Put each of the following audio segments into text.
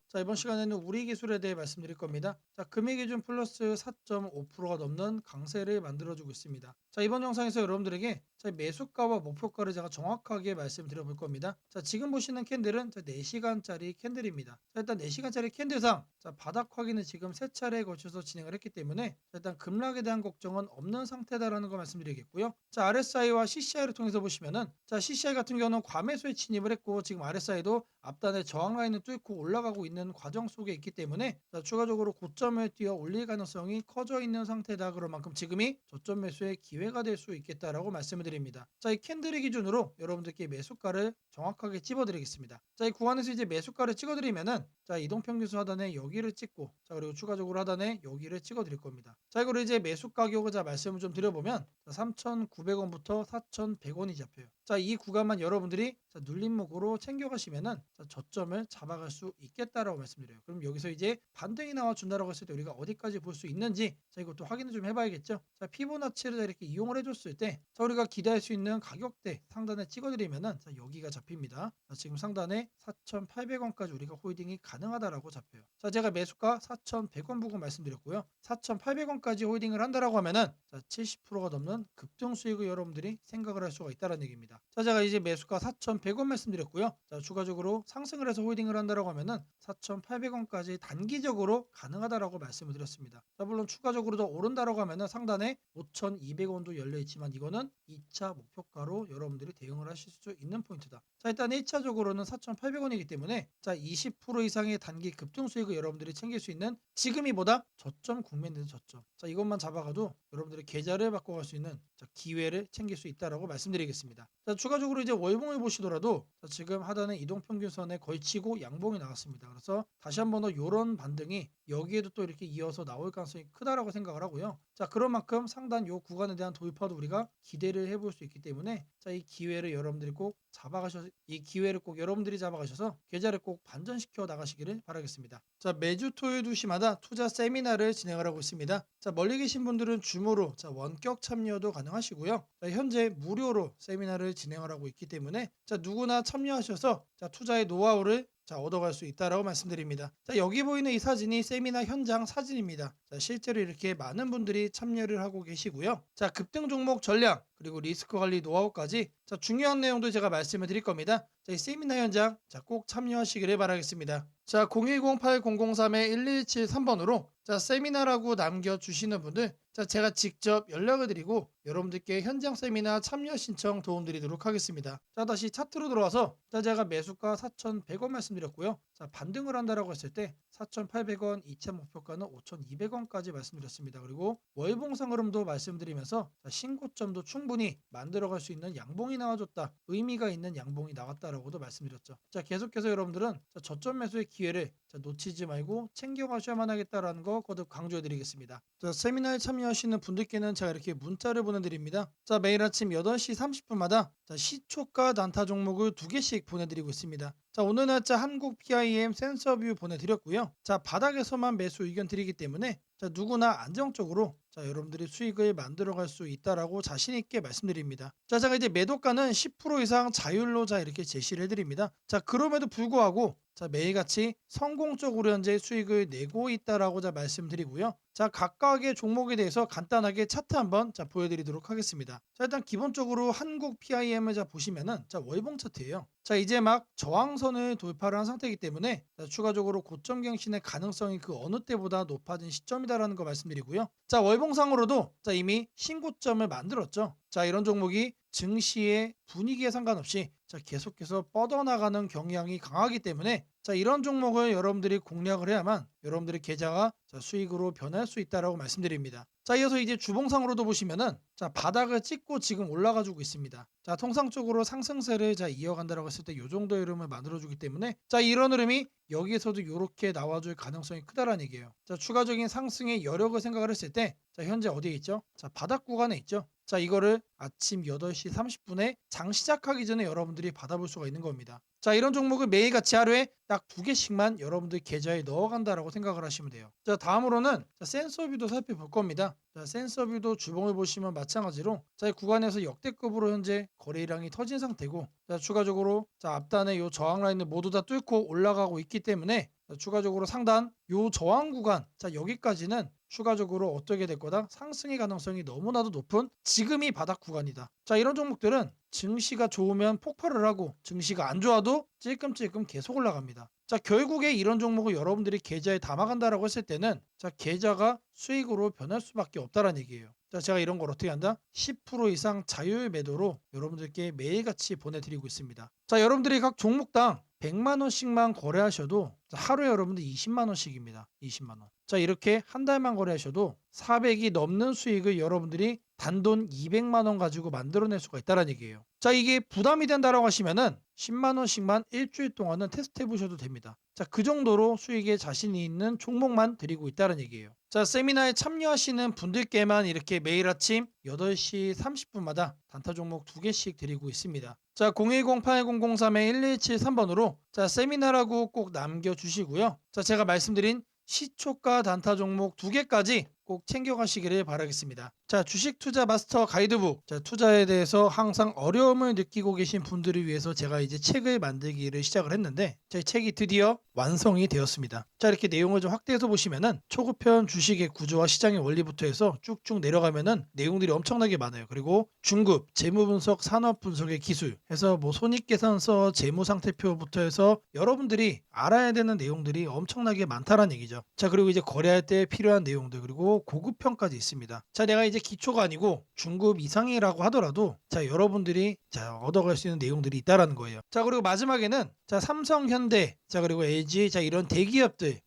자, 이번 시간에는 우리 기술에 대해 말씀드릴 겁니다. 자, 금일 기준 플러스 4.5%가 넘는 강세를 만들어주고 있습니다. 자, 이번 영상에서 여러분들에게 자, 매수가와 목표가를 제가 정확하게 말씀드려 볼 겁니다. 자, 지금 보시는 캔들은 자, 4시간짜리 캔들입니다. 자, 일단 4시간짜리 캔들상 자, 바닥 확인을 지금 3차례에 걸쳐서 진행을 했기 때문에 자, 일단 급락에 대한 걱정은 없는 상태다라는 거 말씀드리겠고요. 자, RSI와 CCI를 통해서 보시면은 자, CCI 같은 경우는 과매수에 진입을 했고 지금 RSI도 앞단의 저항 라인을 뚫고 올라가고 있는 과정 속에 있기 때문에 자, 추가적으로 고점을 뛰어 올릴 가능성이 커져 있는 상태다. 그런 만큼 지금이 저점 매수의 기회가 될 수 있겠다라고 말씀을 드립니다. 자, 이 캔들을 기준으로 여러분들께 매수가를 정확하게 찝어드리겠습니다. 자, 이 구간에서 이제 매수가를 찍어드리면은 자, 이동평균수 하단에 여기를 찍고 자, 그리고 추가적으로 하단에 여기를 찍어드릴 겁니다. 자, 이거를 이제 매수 가격을 자 말씀을 좀 드려보면 3,900원부터 4,100원이 잡혀요. 자, 이 구간만 여러분들이 자, 눌림목으로 챙겨가시면은 자, 저점을 잡아갈 수 있겠다라고 말씀드려요. 그럼 여기서 이제 반등이 나와준다라고 했을 때 우리가 어디까지 볼 수 있는지 자, 이것도 확인을 좀 해봐야겠죠. 자, 피보나치를 이렇게 이용을 해줬을 때 자, 우리가 기대할 수 있는 가격대 상단에 찍어드리면은 자, 여기가 잡힙니다. 자, 지금 상단에 4,800원까지 우리가 홀딩이 가능하다라고 잡혀요. 자, 제가 매수가 4,100원 보고 말씀드렸고요. 4,800원까지 홀딩을 한다라고 하면은 자, 70%가 넘는 급등 수익을 여러분들이 생각을 할 수가 있다는 얘기입니다. 자, 제가 이제 매수가 4,100원 말씀드렸고요. 자, 추가적으로 상승을 해서 홀딩을 한다라고 하면은 4,800원까지 단기적으로 가능하다라고 말씀을 드렸습니다. 자, 물론 추가적으로 더 오른다라고 하면은 상단에 5,200원도 열려 있지만 이거는 2차 목표가로 여러분들이 대응을 하실 수 있는 포인트다. 자, 일단 1차적으로는 4,800원이기 때문에 자, 20% 이상의 단기 급등 수익을 여러분들이 챙길 수 있는 지금이 보다 저점 국면에서 저점. 자, 이것만 잡아가도 여러분들의 계좌를 바꿔갈 수 있는 자, 기회를 챙길 수 있다라고 말씀드리겠습니다. 자, 추가적으로 이제 월봉을 보시더라도 자, 지금 하단에 이동평균선에 걸치고 양봉이 나왔습니다. 그래서 다시 한번 더 이런 반등이 여기에도 또 이렇게 이어서 나올 가능성이 크다라고 생각을 하고요. 자, 그런 만큼 상단 요 구간에 대한 돌파도 우리가 기대를 해볼 수 있기 때문에 자, 이 기회를 여러분들이 꼭 잡아가셔서 이 기회를 꼭 여러분들이 잡아가셔서 계좌를 꼭 반전시켜 나가시기를 바라겠습니다. 자, 매주 토요일 2시마다 투자 세미나를 진행을 하고 있습니다. 자, 멀리 계신 분들은 줌으로 자, 원격 참여도 가능하시고요. 자, 현재 무료로 세미나를 진행을 하고 있기 때문에 자, 누구나 참여하셔서 자, 투자의 노하우를 자, 얻어갈 수 있다라고 말씀드립니다. 자, 여기 보이는 이 사진이 세미나 현장 사진입니다. 자, 실제로 이렇게 많은 분들이 참여를 하고 계시고요. 자, 급등 종목 전략 그리고 리스크 관리 노하우까지 자, 중요한 내용도 제가 말씀을 드릴 겁니다. 자, 이 세미나 현장 자, 꼭 참여하시기를 바라겠습니다. 자, 010-8003-1173번으로 자, 세미나라고 남겨주시는 분들 자, 제가 직접 연락을 드리고 여러분들께 현장 세미나 참여 신청 도움드리도록 하겠습니다. 자, 다시 차트로 들어와서 자, 제가 매수가 4,100원 말씀드렸고요. 자, 반등을 한다라고 했을 때 4,800원, 2차 목표가는 5,200원까지 말씀드렸습니다. 그리고 월봉상 흐름도 말씀드리면서 자, 신고점도 충분히 만들어갈 수 있는 양봉이 나와줬다. 의미가 있는 양봉이 나왔다라고도 말씀드렸죠. 자, 계속해서 여러분들은 자, 저점 매수의 기회를 자, 놓치지 말고 챙겨가셔야만 하겠다라는 거 거듭 강조해드리겠습니다. 자, 세미나에 참여하시는 분들께는 제가 이렇게 문자를 보내드립니다. 자, 매일 아침 8시 30분마다 자, 시초가 단타 종목을 2개씩 보내드리고 있습니다. 자, 오늘 날짜 한국 PIM 센서뷰 보내드렸고요. 자, 바닥에서만 매수 의견 드리기 때문에 자, 누구나 안정적으로 자, 여러분들이 수익을 만들어갈 수 있다라고 자신 있게 말씀드립니다. 자, 제가 이제 매도가는 10% 이상 자율로 자 이렇게 제시를 해드립니다. 자, 그럼에도 불구하고 자, 매일같이 성공적으로 현재 수익을 내고 있다라고 자 말씀드리고요. 자, 각각의 종목에 대해서 간단하게 차트 한번 자 보여드리도록 하겠습니다. 자, 일단 기본적으로 한국 PIM을 자 보시면은 자 월봉 차트예요. 자, 이제 막 저항선을 돌파를 한 상태이기 때문에 자, 추가적으로 고점 갱신의 가능성이 그 어느 때보다 높아진 시점이다라는 거 말씀드리고요. 자, 월봉상으로도 자 이미 신고점을 만들었죠. 자, 이런 종목이 증시의 분위기에 상관없이 자, 계속해서 뻗어나가는 경향이 강하기 때문에 자, 이런 종목을 여러분들이 공략을 해야만 여러분들의 계좌가 자, 수익으로 변할 수 있다라고 말씀드립니다. 자, 이어서 이제 주봉상으로도 보시면은 자, 바닥을 찍고 지금 올라가 주고 있습니다. 자, 통상적으로 상승세를 자 이어간다라고 했을 때 이 정도의 흐름을 만들어 주기 때문에 자, 이런 흐름이 여기에서도 이렇게 나와줄 가능성이 크다라는 얘기예요. 자, 추가적인 상승의 여력을 생각을 했을 때 자, 현재 어디에 있죠? 자, 바닥 구간에 있죠. 자, 이거를 아침 8시 30분에 장 시작하기 전에 여러분들이 받아볼 수가 있는 겁니다. 자, 이런 종목을 매일같이 하루에 딱 2개씩만 여러분들 계좌에 넣어간다라고 생각을 하시면 돼요. 자, 다음으로는 센서뷰도 살펴볼 겁니다. 자, 센서뷰도 주봉을 보시면 마찬가지로 이 구간에서 역대급으로 현재 거래량이 터진 상태고, 자, 추가적으로 앞단의 요 저항 라인을 모두 다 뚫고 올라가고 있기 때문에 추가적으로 상단 요 저항 구간, 자, 여기까지는 추가적으로 어떻게 될 거다? 상승의 가능성이 너무나도 높은 지금이 바닥 구간이다. 자, 이런 종목들은 증시가 좋으면 폭발을 하고 증시가 안 좋아도 찔끔찔끔 계속 올라갑니다. 자, 결국에 이런 종목을 여러분들이 계좌에 담아간다라고 했을 때는 계좌가 수익으로 변할 수밖에 없다라는 얘기예요. 자, 제가 이런 걸 어떻게 한다? 10% 이상 자율 매도로 여러분들께 매일같이 보내드리고 있습니다. 자, 여러분들이 각 종목당 100만 원씩만 거래하셔도 하루에 여러분들 20만 원씩입니다. 20만 원. 자, 이렇게 한 달만 거래하셔도 400이 넘는 수익을 여러분들이 단돈 200만 원 가지고 만들어낼 수가 있다는 얘기예요. 자, 이게 부담이 된다라고 하시면은 10만 원씩만 일주일 동안은 테스트 해보셔도 됩니다. 자, 그 정도로 수익에 자신이 있는 종목만 드리고 있다는 얘기예요. 자, 세미나에 참여하시는 분들께만 이렇게 매일 아침 8시 30분마다 단타 종목 2개씩 드리고 있습니다. 자, 010-8003-1173번으로 세미나라고 꼭 남겨주시고요. 자, 제가 말씀드린 시초가 단타 종목 2개까지 꼭 챙겨가시기를 바라겠습니다. 자, 주식 투자 마스터 가이드북. 자, 투자에 대해서 항상 어려움을 느끼고 계신 분들을 위해서 제가 이제 책을 만들기를 시작을 했는데, 제 책이 드디어 완성이 되었습니다. 자, 이렇게 내용을 좀 확대해서 보시면은 초급편 주식의 구조와 시장의 원리부터 해서 쭉쭉 내려가면은 내용들이 엄청나게 많아요. 그리고 중급, 재무 분석, 산업 분석의 기술 해서 뭐 손익계산서, 재무 상태표부터 해서 여러분들이 알아야 되는 내용들이 엄청나게 많다라는 얘기죠. 자, 그리고 이제 거래할 때 필요한 내용들, 그리고 고급편까지 있습니다. 자, 내가 이제 기초가 아니고 중급 이상이라고 하더라도 여러분들이 얻어갈 수 있는 내용들이 있다라는 거예요. 자, 그리고 마지막에는 삼성, 현대, 그리고 LG, 이런 대기업들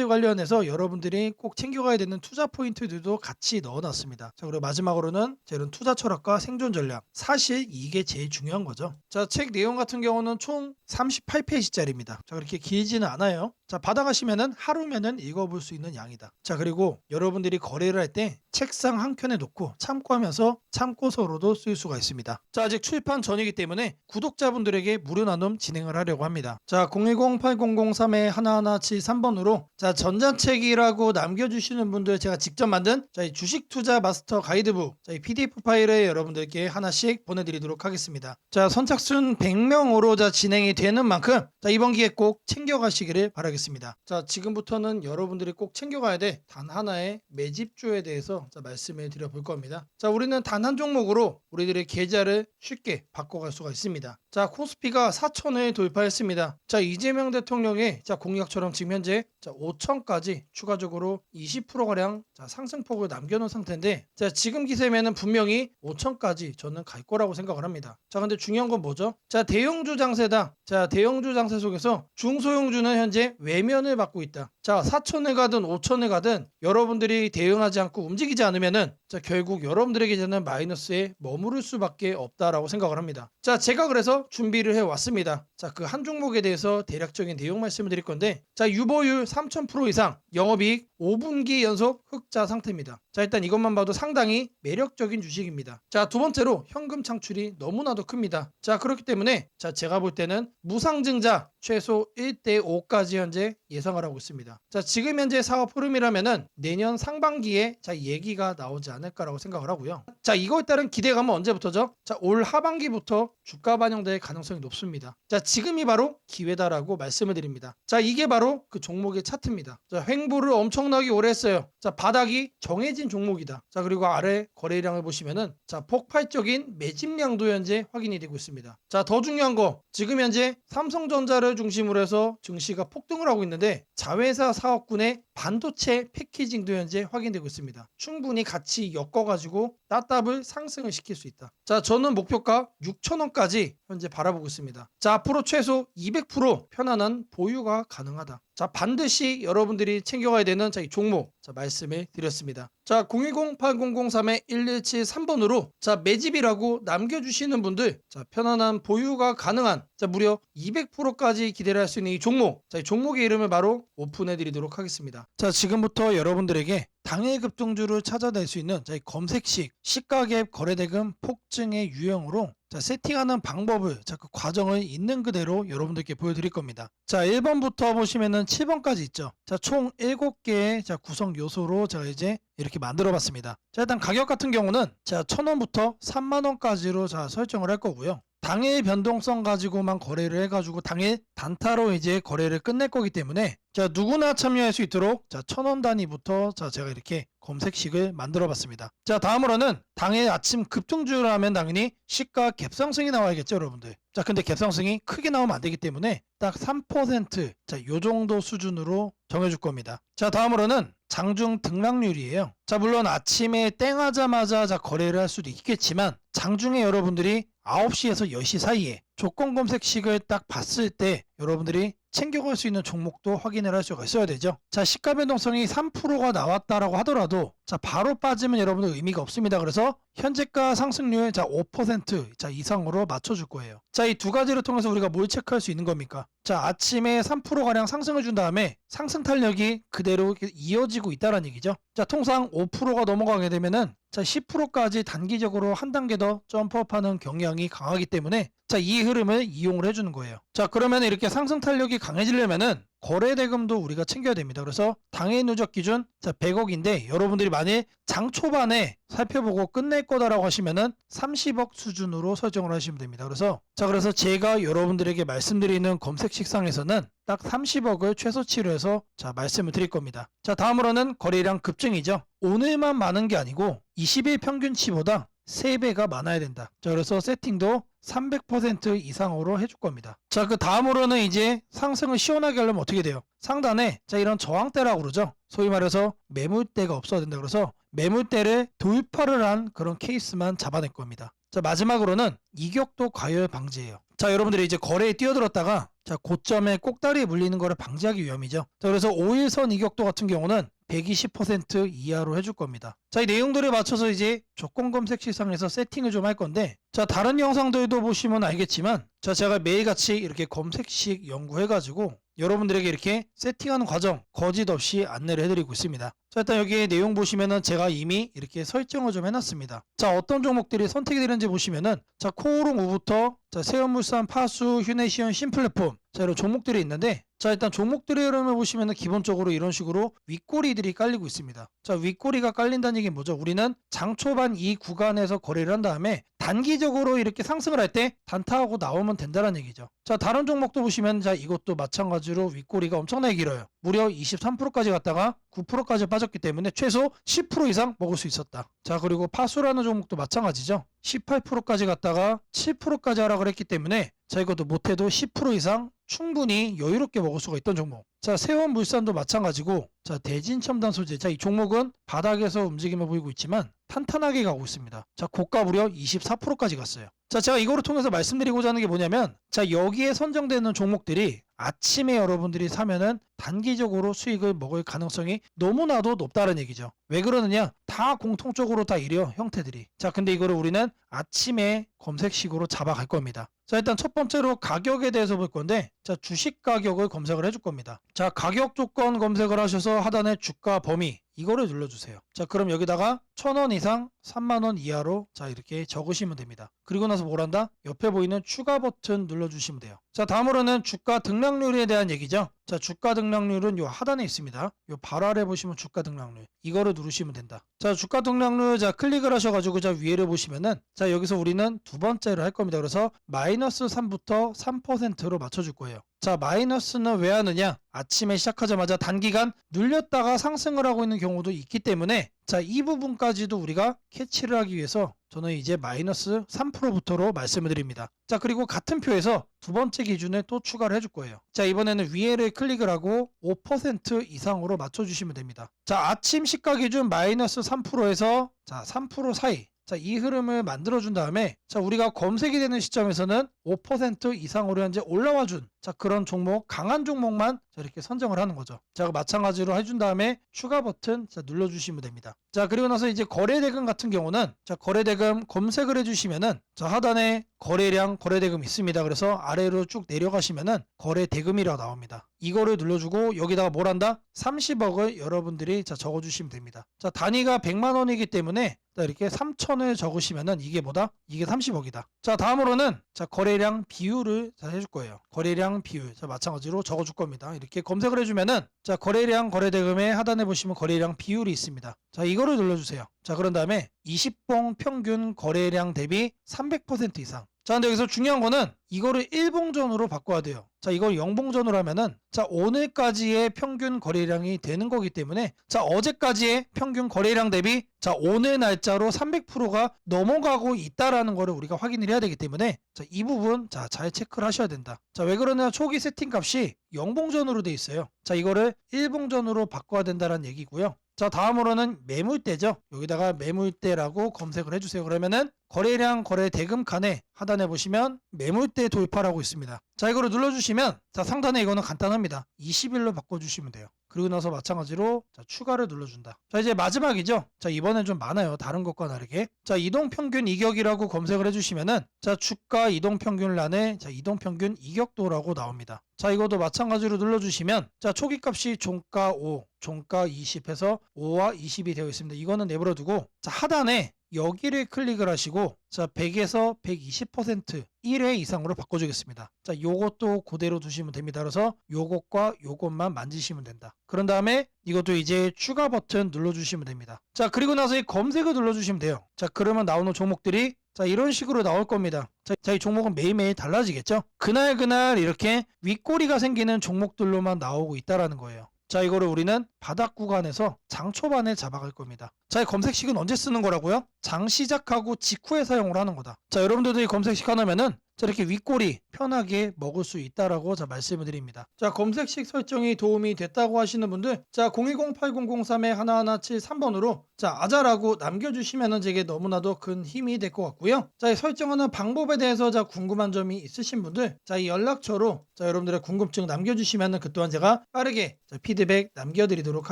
관련해서 여러분들이 꼭 챙겨가야 되는 투자 포인트들도 같이 넣어놨습니다. 자, 그리고 마지막으로는 이런 투자 철학과 생존 전략. 사실 이게 제일 중요한 거죠. 자, 책 내용 같은 경우는 총 38페이지짜리입니다. 자, 그렇게 길지는 않아요. 자, 받아가시면은 하루면은 읽어볼 수 있는 양이다. 자, 그리고 여러분들이 거래를 할 때 책상 한 켠에 놓고 참고하면서 참고서로도 쓸 수가 있습니다. 자, 아직 출판 전이기 때문에 구독자분들에게 무료 나눔 진행을 하려고 합니다. 자, 010-8003-1173번으로 전자책이라고 남겨주시는 분들 제가 직접 만든 이 주식 투자 마스터 가이드북 이 PDF 파일을 여러분들께 하나씩 보내드리도록 하겠습니다. 자, 선착순 100명으로 진행이 되는 만큼 이번 기회에 꼭 챙겨가시기를 바라겠습니다. 자, 지금부터는 여러분들이 꼭 챙겨가야 돼 단 하나의 매집주에 대해서 말씀을 드려볼 겁니다. 자, 우리는 단 한 종목으로 우리들의 계좌를 쉽게 바꿔갈 수가 있습니다. 자, 코스피가 4천을 돌파했습니다. 자, 이재명 대통령의 공약처럼 지금 현재 5천까지 추가적으로 20%가량 상승폭을 남겨놓은 상태인데, 지금 기세면은 분명히 5천까지 저는 갈 거라고 생각을 합니다. 자, 근데 중요한 건 뭐죠? 자, 대형주 장세다. 자, 대형주 장세 속에서 중소형주는 현재 외면을 받고 있다. 자, 4천을 가든 5천을 가든 여러분들이 대응하지 않고 움직이지 않으면은 결국 여러분들에게 저는 마이너스에 머무를 수밖에 없다라고 생각을 합니다. 자, 제가 그래서 준비를 해왔습니다. 자, 그 한 종목에 대해서 대략적인 내용 말씀을 드릴 건데, 자, 유보율 3000% 이상, 영업이익 5분기 연속 흑자 상태입니다. 자, 일단 이것만 봐도 상당히 매력적인 주식입니다. 자, 두 번째로 현금 창출이 너무나도 큽니다. 자, 그렇기 때문에 제가 볼 때는 무상증자 최소 1대5까지 현재 예상을 하고 있습니다. 자, 지금 현재 사업 흐름이라면은 내년 상반기에 얘기가 나오지 않을까라고 생각을 하고요. 자, 이거에 따른 기대감은 언제부터죠? 자, 올 하반기부터 주가 반영될 가능성이 높습니다. 자, 지금이 바로 기회다라고 말씀을 드립니다. 자, 이게 바로 그 종목의 차트입니다. 자, 횡보를 엄청나게 오래 했어요. 자, 바닥이 정해진 종목이다. 자, 그리고 아래 거래량을 보시면은 폭발적인 매집량도 현재 확인이 되고 있습니다. 자, 더 중요한 거, 지금 현재 삼성전자를 중심으로 해서 증시가 폭등을 하고 있는데 자회사 사업군의 반도체 패키징도 현재 확인되고 있습니다. 충분히 같이 엮어가지고 따따블 상승을 시킬 수 있다. 자, 저는 목표가 6,000원까지 현재 바라보고 있습니다. 자, 앞으로 최소 200% 편안한 보유가 가능하다. 자, 반드시 여러분들이 챙겨가야 되는 이 종목 말씀을 드렸습니다. 자, 010-8003-1173번으로 매집이라고 남겨주시는 분들 편안한 보유가 가능한 무려 200%까지 기대를 할 수 있는 이 종목, 이 종목의 이름을 바로 오픈해 드리도록 하겠습니다. 자, 지금부터 여러분들에게 당일 급등주를 찾아낼 수 있는 이 검색식 시가갭 거래대금 폭증의 유형으로 세팅하는 방법을 그 과정을 있는 그대로 여러분들께 보여드릴 겁니다. 1번부터 보시면은 7번까지 있죠. 총 7개의 구성 요소로 제가 이제 이렇게 만들어 봤습니다. 일단 가격 같은 경우는 1,000원부터 3만원까지로 설정을 할 거고요. 당일 변동성 가지고만 거래를 해가지고 당일 단타로 이제 거래를 끝낼 거기 때문에 누구나 참여할 수 있도록 1,000원 단위부터 제가 이렇게 검색식을 만들어 봤습니다. 다음으로는 당일 아침 급등주를 하면 당연히 시가 갭상승이 나와야겠죠, 여러분들. 근데 갭상승이 크게 나오면 안 되기 때문에 딱 3% 요 정도 수준으로 정해줄 겁니다. 다음으로는 장중 등락률이에요. 물론 아침에 땡하자마자 거래를 할 수도 있겠지만 장중에 여러분들이 9시에서 10시 사이에 조건 검색식을 딱 봤을 때 여러분들이 챙겨갈 수 있는 종목도 확인을 할 수가 있어야 되죠. 시가 변동성이 3%가 나왔다라고 하더라도 바로 빠지면 여러분들 의미가 없습니다. 그래서 현재가 상승률 5% 이상으로 맞춰줄 거예요. 이 두 가지를 통해서 우리가 뭘 체크할 수 있는 겁니까? 아침에 3%가량 상승을 준 다음에 상승 탄력이 그대로 이어지고 있다는 얘기죠. 통상 5%가 넘어가게 되면은 10%까지 단기적으로 한 단계 더 점프업하는 경향이 강하기 때문에 이 흐름을 이용을 해주는 거예요. 그러면 이렇게 상승 탄력이 강해지려면은 거래대금도 우리가 챙겨야 됩니다. 그래서 당일 누적 기준 100억인데 여러분들이 만일 장 초반에 살펴보고 끝낼 거다라고 하시면은 30억 수준으로 설정을 하시면 됩니다. 그래서 제가 여러분들에게 말씀드리는 검색식상에서는 딱 30억을 최소치로 해서 말씀을 드릴 겁니다. 다음으로는 거래량 급증이죠. 오늘만 많은 게 아니고 20일 평균치보다 3배가 많아야 된다. 그래서 세팅도 300% 이상으로 해줄 겁니다. 그 다음으로는 이제 상승을 시원하게 하려면 어떻게 돼요? 상단에 이런 저항대라고 그러죠. 소위 말해서 매물대가 없어야 된다. 그래서 매물대를 돌파를 한 그런 케이스만 잡아낼 겁니다. 마지막으로는 이격도 과열 방지예요. 여러분들이 이제 거래에 뛰어들었다가 고점에 꼭다리에 물리는 거를 방지하기 위함이죠. 그래서 5일선 이격도 같은 경우는 120% 이하로 해줄 겁니다. 이 내용들에 맞춰서 이제 조건 검색 시상에서 세팅을 좀 할 건데 다른 영상들도 보시면 알겠지만 제가 매일같이 이렇게 검색식 연구해가지고 여러분들에게 이렇게 세팅하는 과정 거짓없이 안내를 해드리고 있습니다. 일단 여기 내용 보시면은 제가 이미 이렇게 설정을 좀 해놨습니다. 어떤 종목들이 선택이 되는지 보시면은 코오롱 우부터 세연물산, 파수, 휴네시온, 신플랫폼 이런 종목들이 있는데 일단 종목들의 흐름을 보시면은 기본적으로 이런 식으로 윗꼬리들이 깔리고 있습니다. 윗꼬리가 깔린다는 얘기는 뭐죠? 우리는 장 초반 이 구간에서 거래를 한 다음에 단기적으로 이렇게 상승을 할 때 단타하고 나오면 된다는 얘기죠. 다른 종목도 보시면 이것도 마찬가지로 윗꼬리가 엄청나게 길어요. 무려 23%까지 갔다가 9%까지 빠졌기 때문에 최소 10% 이상 먹을 수 있었다. 그리고 파수라는 종목도 마찬가지죠. 18%까지 갔다가 7%까지 하락을 했기 때문에 이것도 못해도 10% 이상 충분히 여유롭게 먹을 수가 있던 종목. 세원물산도 마찬가지고 대진첨단 소재 이 종목은 바닥에서 움직임을 보이고 있지만 탄탄하게 가고 있습니다. 고가 무려 24%까지 갔어요. 제가 이거를 통해서 말씀드리고자 하는 게 뭐냐면 여기에 선정되는 종목들이 아침에 여러분들이 사면은 단기적으로 수익을 먹을 가능성이 너무나도 높다는 얘기죠. 왜 그러느냐? 다 공통적으로 다 이래요, 형태들이. 근데 이거를 우리는 아침에 검색식으로 잡아갈 겁니다. 일단 첫 번째로 가격에 대해서 볼 건데 주식 가격을 검색을 해줄 겁니다. 가격 조건 검색을 하셔서 하단에 주가 범위 이거를 눌러주세요. 그럼 여기다가 1,000원 이상 3만원 이하로 이렇게 적으시면 됩니다. 그리고 나서 뭘 한다? 옆에 보이는 추가 버튼 눌러주시면 돼요. 다음으로는 주가 등락률에 대한 얘기죠. 주가 등락률은 요 하단에 있습니다. 요 바로 아래 보시면 주가 등락률 이거를 누르시면 된다. 주가 등락률 클릭을 하셔가지고 위에를 보시면은 여기서 우리는 두 번째를 할 겁니다. 그래서 마이너스 3부터 3%로 맞춰줄 거예요. 마이너스는 왜 하느냐? 아침에 시작하자마자 단기간 눌렸다가 상승을 하고 있는 경우도 있기 때문에 이 부분까지도 우리가 캐치를 하기 위해서 저는 이제 마이너스 3%부터로 말씀을 드립니다. 그리고 같은 표에서 두 번째 기준을 또 추가를 해줄 거예요. 이번에는 위에를 클릭을 하고 5% 이상으로 맞춰주시면 됩니다. 아침 시가 기준 마이너스 3%에서 3% 사이 이 흐름을 만들어준 다음에 우리가 검색이 되는 시점에서는 5% 이상으로 현재 올라와준 그런 종목, 강한 종목만 자, 이렇게 선정을 하는 거죠. 자, 마찬가지로 해준 다음에 추가 버튼 자, 눌러주시면 됩니다. 자, 그리고 나서 이제 거래대금 같은 경우는 자, 거래대금 검색을 해주시면은 자, 하단에 거래량 거래대금 있습니다. 그래서 아래로 쭉 내려가시면은 거래대금이라고 나옵니다. 이거를 눌러주고 여기다가 뭘 한다? 30억을 여러분들이 자, 적어주시면 됩니다. 자, 단위가 100만 원이기 때문에 자, 이렇게 3천을 적으시면은 이게 뭐다? 이게 30억이다. 자, 다음으로는 자, 거래량 비율을 자, 해줄 거예요. 거래량 비율. 자, 마찬가지로 적어줄 겁니다. 이렇게 검색을 해주면은 자, 거래량 거래대금의 하단에 보시면 거래량 비율이 있습니다. 자, 이거를 눌러주세요. 자, 그런 다음에 20봉 평균 거래량 대비 300% 이상. 자, 근데 여기서 중요한 거는 이거를 1봉전으로 바꿔야 돼요. 자, 이걸 0봉전으로 하면은 자, 오늘까지의 평균 거래량이 되는 거기 때문에 자, 어제까지의 평균 거래량 대비 자, 오늘 날짜로 300%가 넘어가고 있다라는 거를 우리가 확인을 해야 되기 때문에 자, 이 부분 자, 잘 체크를 하셔야 된다. 자, 왜 그러냐? 초기 세팅 값이 0봉전으로 돼 있어요. 자, 이거를 1봉전으로 바꿔야 된다는 얘기고요. 자, 다음으로는 매물대죠. 여기다가 매물대라고 검색을 해주세요. 그러면은 거래량 거래대금 칸에 하단에 보시면 매물대 돌파라고 있습니다. 자, 이거를 눌러주시면 자, 상단에 이거는 간단합니다. 20일로 바꿔주시면 돼요. 그리고 나서 마찬가지로 자, 추가를 눌러준다. 자, 이제 마지막이죠. 자, 이번엔 좀 많아요. 다른 것과 다르게. 자, 이동평균 이격이라고 검색을 해주시면은 자, 주가 이동평균란에 자, 이동평균 이격도라고 나옵니다. 자, 이것도 마찬가지로 눌러주시면 자, 초기값이 종가 5, 종가 20 해서 5와 20이 되어 있습니다. 이거는 내버려두고 자, 하단에 여기를 클릭을 하시고 자, 100에서 120% 1회 이상으로 바꿔주겠습니다. 자, 요것도 그대로 두시면 됩니다. 그래서 요것과 요것만 만지시면 된다. 그런 다음에 이것도 이제 추가 버튼 눌러주시면 됩니다. 자, 그리고 나서 이 검색을 눌러주시면 돼요. 자, 그러면 나오는 종목들이 자, 이런 식으로 나올 겁니다. 자, 이 종목은 매일매일 달라지겠죠? 그날 이렇게 윗꼬리가 생기는 종목들로만 나오고 있다라는 거예요. 자, 이거를 우리는 바닥 구간에서 장 초반에 잡아갈 겁니다. 자, 이 검색식은 언제 쓰는 거라고요? 장 시작하고 직후에 사용을 하는 거다. 자, 여러분들도 이 검색식 하나면은 자, 이렇게 윗꼬리 편하게 먹을 수 있다라고 자, 말씀을 드립니다. 자, 검색식 설정이 도움이 됐다고 하시는 분들 자, 010-8003-1173번으로 자, 아자라고 남겨주시면은 제게 너무나도 큰 힘이 될 것 같고요. 자, 이 설정하는 방법에 대해서 자, 궁금한 점이 있으신 분들 자, 이 연락처로 자, 여러분들의 궁금증 남겨주시면은 그 또한 제가 빠르게 자, 피드백 남겨드리도록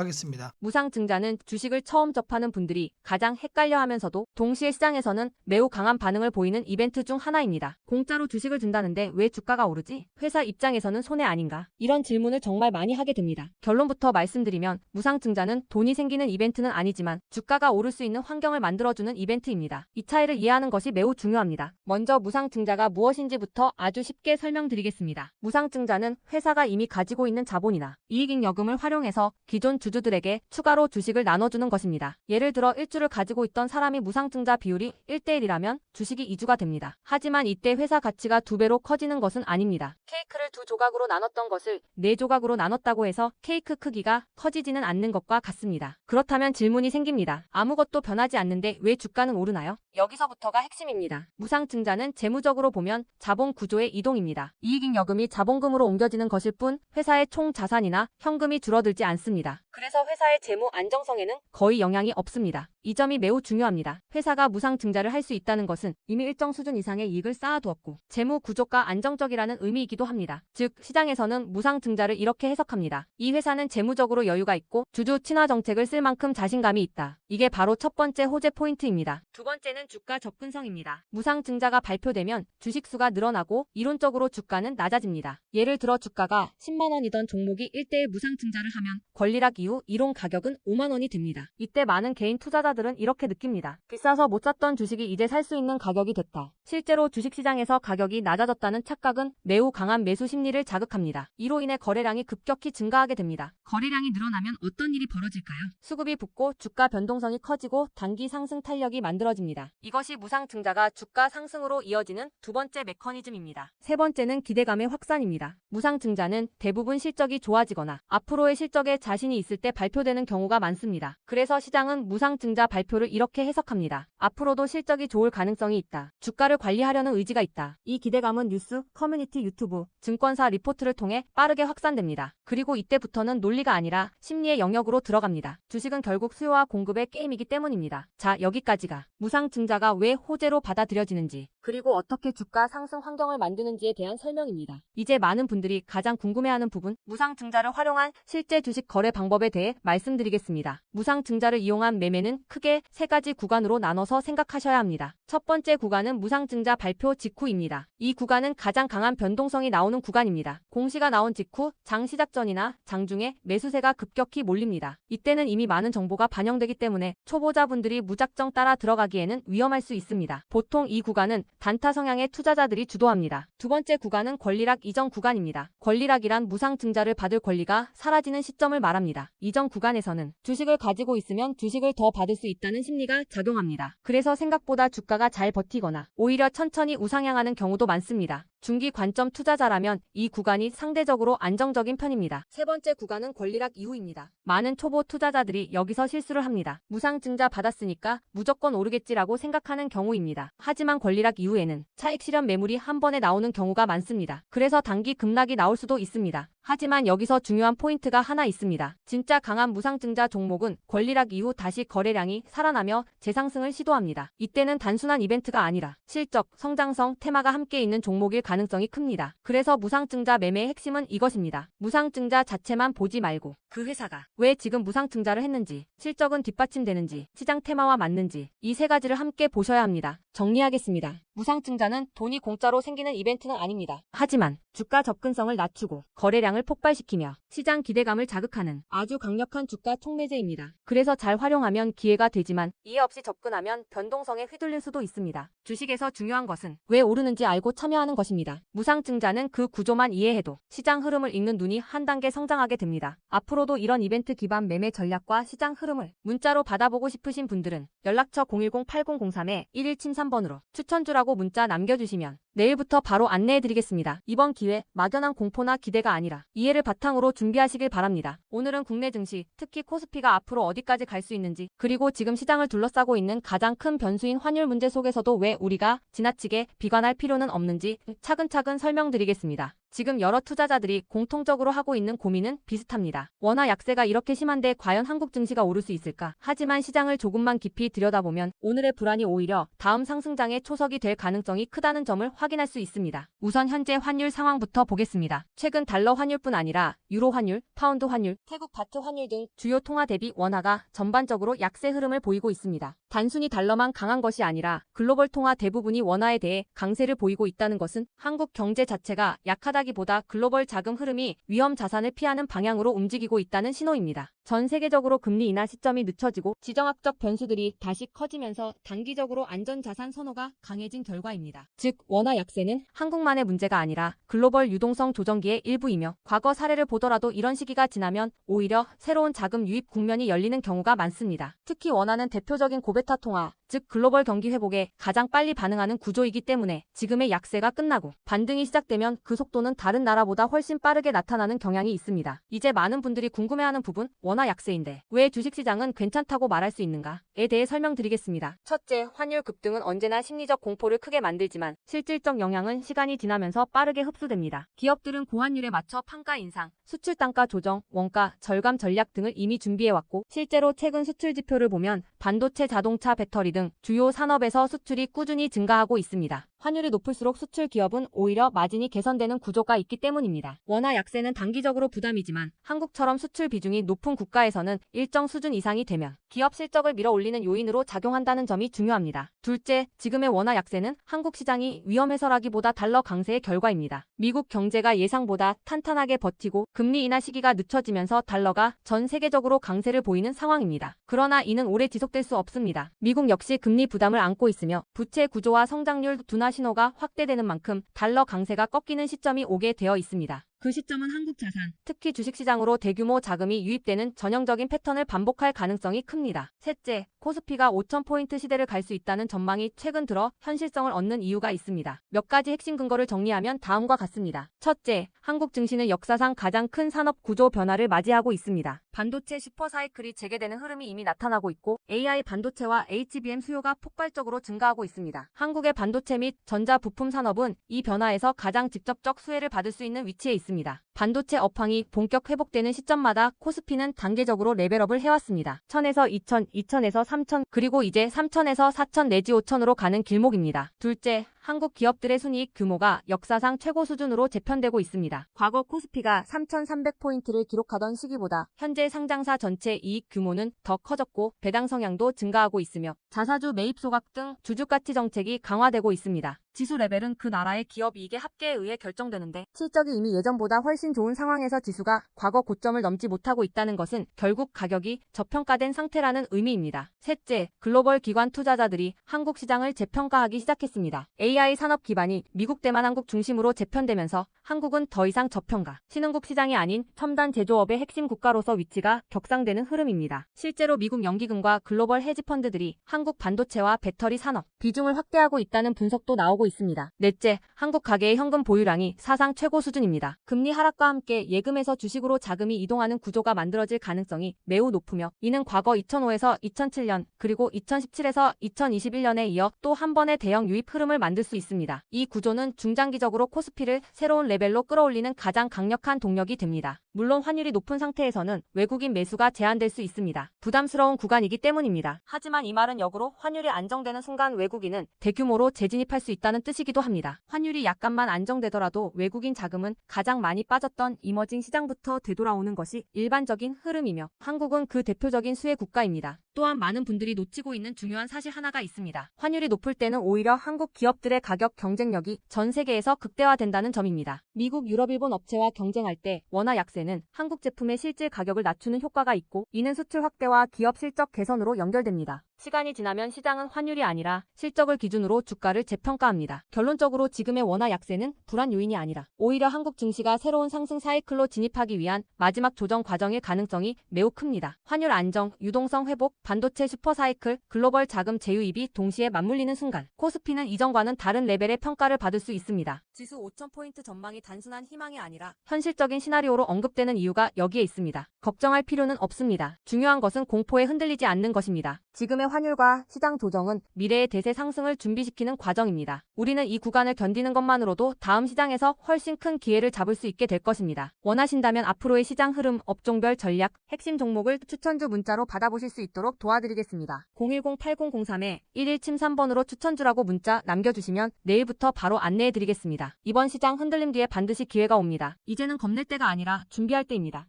하겠습니다. 무상증자는 주식을 처음 접하는 분들이 가장 헷갈려하면서도 동시에 시장에서는 매우 강한 반응을 보이는 이벤트 중 하나입니다. 공짜로 주식을 준다는데 왜 주가가 오르지? 회사 입장에서는 손해 아닌가? 이런 질문을 정말 많이 하게 됩니다. 결론부터 말씀드리면 무상증자는 돈이 생기는 이벤트는 아니지만 주가가 오를 수 있는 환경을 만들어주는 이벤트입니다. 이 차이를 이해하는 것이 매우 중요합니다. 먼저 무상증자가 무엇인지부터 아주 쉽게 설명드리겠습니다. 무상증자는 회사가 이미 가지고 있는 자본이나 이익잉여금을 활용해서 기존 주주들에게 추가로 주식을 나눠주는 것입니다. 예를 들어 1주를 가지고 있던 사람이 무상증자 비율이 1대1이라면 주식이 2주가 됩니다. 하지만 이때 회사 가치가 2배로 커지는 것은 아닙니다. 케이크를 2조각으로 나눴던 것을 4조각으로 나눴다고 해서 케이크 크기가 커지지는 않는 것과 같습니다. 그렇다면 질문이 생깁니다. 아무것도 변하지 않는데 왜 주가는 오르나요? 여기서부터가 핵심입니다. 무상증자는 재무적으로 보면 자본 구조의 이동입니다. 이익잉여금이 자본금으로 옮겨지는 것일 뿐 회사의 총 자산이나 현금이 줄어들지 않습니다. 그래서 회사의 재무 안정성에는 거의 영향이 없습니다. 이 점이 매우 중요합니다. 회사가 무상증자를 할 수 있다는 것은 이미 일정 수준 이상의 이익을 쌓아두었고 재무 구조가 안정적이라는 의미이기도 합니다. 즉 시장에서는 무상증자를 이렇게 해석합니다. 이 회사는 재무적으로 여유가 있고 주주 친화 정책을 쓸 만큼 자신감이 있다. 이게 바로 첫 번째 호재 포인트입니다. 두 번째는 주가 접근성입니다. 무상증자가 발표되면 주식수가 늘어나고 이론적으로 주가는 낮아집니다. 예를 들어 주가가 10만 원이던 종목이 1대1 무상증자를 하면 권리락 이후 이론 가격은 5만 원이 됩니다. 이때 많은 개인 투자자들은 이렇게 느낍니다. 비싸서 못 샀던 주식이 이제 살 수 있는 가격이 됐다. 실제로 주식시장에서 가격이 낮아졌다는 착각은 매우 강한 매수 심리를 자극합니다. 이로 인해 거래량이 급격히 증가하게 됩니다. 거래량이 늘어나면 어떤 일이 벌어질까요? 수급이 붙고 주가 변동성이 커지고 단기 상승 탄력이 만들어집니다. 이것이 무상증자가 주가 상승으로 이어지는 두 번째 메커니즘입니다. 세 번째는 기대감의 확산입니다. 무상증자는 대부분 실적이 좋아지거나 앞으로의 실적에 자신이 있을 때 발표되는 경우가 많습니다. 그래서 시장은 무상증자 발표를 이렇게 해석합니다. 앞으로도 실적이 좋을 가능성이 있다. 주가를 관리하려는 의지가 있다. 이 기대감은 뉴스, 커뮤니티, 유튜브, 증권사 리포트를 통해 빠르게 확산됩니다. 그리고 이때부터는 논리가 아니라 심리의 영역으로 들어갑니다. 주식은 결국 수요와 공급의 게임이기 때문입니다. 자, 여기까지가 무상증자가 왜 호재로 받아들여지는지, 그리고 어떻게 주가 상승 환경을 만드는지에 대한 설명입니다. 이제 많은 분들이 가장 궁금해하는 부분, 무상증자를 활용한 실제 주식 거래 방법에 대해 말씀드리겠습니다. 무상증자를 이용한 매매는 크게 세 가지 구간으로 나눠서 생각하셔야 합니다. 첫 번째 구간은 무상증자 발표 직후입니다. 이 구간은 가장 강한 변동성이 나오는 구간입니다. 공시가 나온 직후 장 시작 전이나 장중에 매수세가 급격히 몰립니다. 이때는 이미 많은 정보가 반영되기 때문에 초보자분들이 무작정 따라 들어가기에는 위험할 수 있습니다. 보통 이 구간은 단타 성향의 투자자들이 주도합니다. 두 번째 구간은 권리락 이전 구간입니다. 권리락이란 무상증자를 받을 권리가 사라지는 시점을 말합니다. 이전 구간에서는 주식을 가지고 있으면 주식을 더 받을 수 있다는 심리가 작용합니다. 그래서 생각보다 주가가 잘 버티거나 오히려 천천히 우상향하는 경우도 많습니다. 중기 관점 투자자라면 이 구간이 상대적으로 안정적인 편입니다. 세 번째 구간은 권리락 이후입니다. 많은 초보 투자자들이 여기서 실수를 합니다. 무상증자 받았으니까 무조건 오르겠지라고 생각하는 경우입니다. 하지만 권리락 이후에는 차익 실현 매물이 한 번에 나오는 경우가 많습니다. 그래서 단기 급락이 나올 수도 있습니다. 하지만 여기서 중요한 포인트가 하나 있습니다. 진짜 강한 무상증자 종목은 권리락 이후 다시 거래량이 살아나며 재상승을 시도합니다. 이때는 단순한 이벤트가 아니라 실적, 성장성, 테마가 함께 있는 종목일 가능성이 큽니다. 그래서 무상증자 매매의 핵심은 이것입니다. 무상증자 자체만 보지 말고 그 회사가 왜 지금 무상증자를 했는지, 실적은 뒷받침되는지, 시장 테마와 맞는지 이 세 가지를 함께 보셔야 합니다. 정리하겠습니다. 무상증자는 돈이 공짜로 생기는 이벤트는 아닙니다. 하지만 주가 접근성을 낮추고 거래량을 폭발시키며 시장 기대감을 자극하는 아주 강력한 주가 촉매제입니다. 그래서 잘 활용하면 기회가 되지만 이해 없이 접근하면 변동성에 휘둘릴 수도 있습니다. 주식에서 중요한 것은 왜 오르는지 알고 참여하는 것입니다. 무상증자는 그 구조만 이해해도 시장 흐름을 읽는 눈이 한 단계 성장하게 됩니다. 앞으로도 이런 이벤트 기반 매매 전략과 시장 흐름을 문자로 받아보고 싶으신 분들은 연락처 010-8003-1173번으로 추천주라고 문자 남겨주시면 내일부터 바로 안내해드리겠습니다. 이번 기회 막연한 공포나 기대가 아니라 이해를 바탕으로 준비하시길 바랍니다. 오늘은 국내 증시, 특히 코스피가 앞으로 어디까지 갈 수 있는지, 그리고 지금 시장을 둘러싸고 있는 가장 큰 변수인 환율 문제 속에서도 왜 우리가 지나치게 비관할 필요는 없는지 차근차근 설명드리겠습니다. 지금 여러 투자자들이 공통적으로 하고 있는 고민은 비슷합니다. 원화 약세가 이렇게 심한데 과연 한국 증시가 오를 수 있을까? 하지만 시장을 조금만 깊이 들여다보면 오늘의 불안이 오히려 다음 상승장의 초석이 될 가능성이 크다는 점을 확인할 수 있습니다. 우선 현재 환율 상황부터 보겠습니다. 최근 달러 환율뿐 아니라 유로 환율, 파운드 환율, 태국 바트 환율 등 주요 통화 대비 원화가 전반적으로 약세 흐름을 보이고 있습니다. 단순히 달러만 강한 것이 아니라 글로벌 통화 대부분이 원화에 대해 강세를 보이고 있다는 것은 한국 경제 자체가 약하다기보다 글로벌 자금 흐름이 위험 자산을 피하는 방향으로 움직이고 있다는 신호입니다. 전 세계적으로 금리 인하 시점이 늦춰지고 지정학적 변수들이 다시 커지면서 단기적으로 안전자산 선호가 강해진 결과입니다. 즉, 원화 약세는 한국만의 문제가 아니라 글로벌 유동성 조정기의 일부이며 과거 사례를 보더라도 이런 시기가 지나면 오히려 새로운 자금 유입 국면이 열리는 경우가 많습니다. 특히 원화는 대표적인 고베타 통화, 즉 글로벌 경기 회복에 가장 빨리 반응하는 구조이기 때문에 지금의 약세가 끝나고 반등이 시작되면 그 속도는 다른 나라보다 훨씬 빠르게 나타나는 경향이 있습니다. 이제 많은 분들이 궁금해하는 부분, 원화 약세인데 왜 주식시장은 괜찮다고 말할 수 있는가에 대해 설명드리겠습니다. 첫째, 환율 급등은 언제나 심리적 공포를 크게 만들지만 실질적 영향은 시간이 지나면서 빠르게 흡수됩니다. 기업들은 고환율에 맞춰 판가 인상, 수출 단가 조정, 원가 절감 전략 등을 이미 준비해왔고 실제로 최근 수출 지표를 보면 반도체, 자동차, 배터리 등 주요 산업에서 수출이 꾸준히 증가하고 있습니다. 환율이 높을수록 수출 기업은 오히려 마진이 개선되는 구조가 있기 때문입니다. 원화 약세는 단기적으로 부담이지만 한국처럼 수출 비중이 높은 국가에서는 일정 수준 이상이 되면 기업 실적을 밀어올리는 요인으로 작용한다는 점이 중요합니다. 둘째, 지금의 원화 약세는 한국 시장이 위험해서라기보다 달러 강세의 결과입니다. 미국 경제가 예상보다 탄탄하게 버티고 금리 인하 시기가 늦춰지면서 달러가 전 세계적으로 강세를 보이는 상황입니다. 그러나 이는 오래 지속될 수 없습니다. 미국 역시 금리 부담을 안고 있으며 부채 구조와 성장률 둔화 신호가 확대되는 만큼 달러 강세가 꺾이는 시점이 오게 되어 있습니다. 그 시점은 한국 자산, 특히 주식시장으로 대규모 자금이 유입되는 전형적인 패턴을 반복할 가능성이 큽니다. 셋째, 코스피가 5,000포인트 시대를 갈 수 있다는 전망이 최근 들어 현실성을 얻는 이유가 있습니다. 몇 가지 핵심 근거를 정리하면 다음과 같습니다. 첫째, 한국 증시는 역사상 가장 큰 산업 구조 변화를 맞이하고 있습니다. 반도체 슈퍼사이클이 재개되는 흐름이 이미 나타나고 있고 AI 반도체와 HBM 수요가 폭발적으로 증가하고 있습니다. 한국의 반도체 및 전자 부품 산업은 이 변화에서 가장 직접적 수혜를 받을 수 있는 위치에 있습니다. 반도체 업황이 본격 회복되는 시점마다 코스피는 단계적으로 레벨업을 해왔습니다. 1000에서 2000, 2000에서 3000, 그리고 이제 3000에서 4000 내지 5000으로 가는 길목입니다. 둘째, 한국 기업들의 순이익 규모가 역사상 최고 수준으로 재편되고 있습니다. 과거 코스피가 3,300포인트를 기록하던 시기보다 현재 상장사 전체 이익 규모는 더 커졌고 배당 성향도 증가하고 있으며 자사주 매입 소각 등 주주가치 정책이 강화되고 있습니다. 지수 레벨은 그 나라의 기업 이익의 합계에 의해 결정되는데 실적이 이미 예전보다 훨씬 좋은 상황에서 지수가 과거 고점을 넘지 못하고 있다는 것은 결국 가격이 저평가된 상태라는 의미입니다. 셋째, 글로벌 기관 투자자들이 한국 시장을 재평가하기 시작했습니다. AI 산업 기반이 미국 대만 한국 중심으로 재편되면서 한국은 더 이상 저평가, 신흥국 시장이 아닌 첨단 제조업의 핵심 국가로서 위치가 격상되는 흐름입니다. 실제로 미국 연기금과 글로벌 헤지펀드들이 한국 반도체와 배터리 산업 비중을 확대하고 있다는 분석도 나오고 있습니다. 넷째, 한국 가계의 현금 보유량이 사상 최고 수준입니다. 금리 하락과 함께 예금에서 주식으로 자금이 이동하는 구조가 만들어질 가능성이 매우 높으며 이는 과거 2005에서 2007년 그리고 2017에서 2021년에 이어 또 한 번의 대형 유입 흐름을 만들 수 있습니다. 이 구조는 중장기적으로 코스피를 새로운 레벨로 끌어올리는 가장 강력한 동력이 됩니다. 물론 환율이 높은 상태에서는 외국인 매수가 제한될 수 있습니다. 부담스러운 구간이기 때문입니다. 하지만 이 말은 역으로 환율이 안정되는 순간 외국인은 대규모로 재진입할 수 있다는 뜻이기도 합니다. 환율이 약간만 안정되더라도 외국인 자금은 가장 많이 빠졌던 이머징 시장부터 되돌아오는 것이 일반적인 흐름이며 한국은 그 대표적인 수혜 국가입니다. 또한 많은 분들이 놓치고 있는 중요한 사실 하나가 있습니다. 환율이 높을 때는 오히려 한국 기업들의 가격 경쟁력이 전 세계에서 극대화된다는 점입니다. 미국, 유럽, 일본 업체와 경쟁할 때 원화 약세는 한국 제품의 실질 가격을 낮추는 효과가 있고 이는 수출 확대와 기업 실적 개선으로 연결됩니다. 시간이 지나면 시장은 환율이 아니라 실적을 기준으로 주가를 재평가합니다. 결론적으로 지금의 원화 약세는 불안 요인이 아니라 오히려 한국 증시가 새로운 상승 사이클로 진입하기 위한 마지막 조정 과정일 가능성이 매우 큽니다. 환율 안정, 유동성 회복, 반도체 슈퍼 사이클, 글로벌 자금 재유입이 동시에 맞물리는 순간 코스피는 이전과는 다른 레벨의 평가를 받을 수 있습니다. 지수 5,000포인트 전망이 단순한 희망이 아니라 현실적인 시나리오로 언급되는 이유가 여기에 있습니다. 걱정할 필요는 없습니다. 중요한 것은 공포에 흔들리지 않는 것입니다. 지금의 환율과 시장 조정은 미래의 대세 상승을 준비시키는 과정입니다. 우리는 이 구간을 견디는 것만으로도 다음 시장에서 훨씬 큰 기회를 잡을 수 있게 될 것입니다. 원하신다면 앞으로의 시장 흐름, 업종별 전략, 핵심 종목을 추천주 문자로 받아보실 수 있도록 도와드리겠습니다. 010-8003-1173번으로 추천주라고 문자 남겨주시면 내일부터 바로 안내해드리겠습니다. 이번 시장 흔들림 뒤에 반드시 기회가 옵니다. 이제는 겁낼 때가 아니라 준비할 때입니다.